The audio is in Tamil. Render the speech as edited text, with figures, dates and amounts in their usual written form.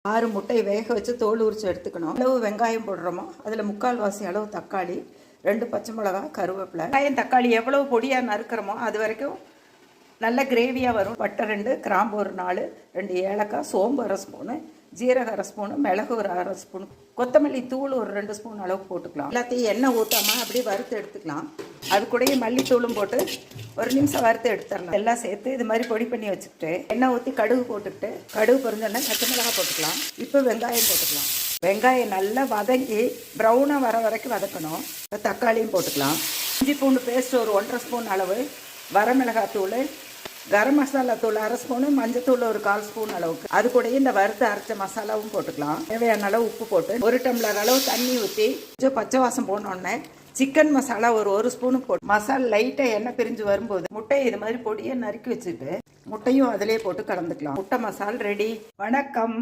6 முட்டையை வேக வச்சு தோல் உரிச்சு எடுத்துக்கணும். அளவு வெங்காயம் போடுறோமோ அதில் 3/4 அளவு தக்காளி, 2 பச்சை மிளகா, கருவேப்பிலை. வெங்காயம் தக்காளி எவ்வளவு பொடியாக நறுக்கிறோமோ அது வரைக்கும் நல்ல கிரேவியாக வரும். பட்டை 2, கிராம்பு ஒரு 4, 2 ஏலக்காய், சோம்பு 1/2 ஸ்பூனு, ஜீரகம் 1/2 ஸ்பூனு, மிளகு ஒரு 1/2 ஸ்பூன், கொத்தமல்லி தூள் ஒரு 2 ஸ்பூன் அளவு போட்டுக்கலாம். எல்லாத்தையும் எண்ணெய் ஊற்றாமல் அப்படியே வறுத்து எடுத்துக்கலாம். அது கூடயே மல்லித்தூளும் போட்டு ஒரு நிமிஷம் வறுத்து எடுத்துடலாம். எல்லாம் சேர்த்து இது மாதிரி பொடி பண்ணி வச்சுக்கிட்டு எண்ணெய் ஊற்றி கடுகு போட்டுக்கிட்டு, கடுகு பொரிஞ்சோடனே பச்சை மிளகாய் போட்டுக்கலாம். இப்போ வெங்காயம் போட்டுக்கலாம். வெங்காயம் நல்லா வதங்கி ப்ரௌனாக வர வரைக்கும் வதக்கணும். தக்காளியும் போட்டுக்கலாம். இஞ்சி பூண்டு பேஸ்ட் ஒரு 1/2 ஸ்பூன் அளவு, வரமிளகாய் தூள், கரம் மசாலா தூள் 1/2 ஸ்பூனு, மஞ்சத்தூள் ஒரு 1/4 ஸ்பூன் அளவுக்கு. அது கூடயே இந்த வறுத்து அரைச்ச மசாலாவும் போட்டுக்கலாம். தேவையான அளவு உப்பு போட்டு 1 டம்ளர் அளவு தண்ணி ஊற்றி கொஞ்சம் பச்சை வாசம் போனோடனே சிக்கன் மசாலா ஒரு 1 ஸ்பூனு போட்டு மசாலா லைட்டாக எண்ணெய் பிரிஞ்சு வரும்போது முட்டையை இது மாதிரி பொடியை நறுக்கி வச்சுட்டு முட்டையும் அதிலே போட்டு கலந்துக்கலாம். முட்டை மசால் ரெடி. வணக்கம்.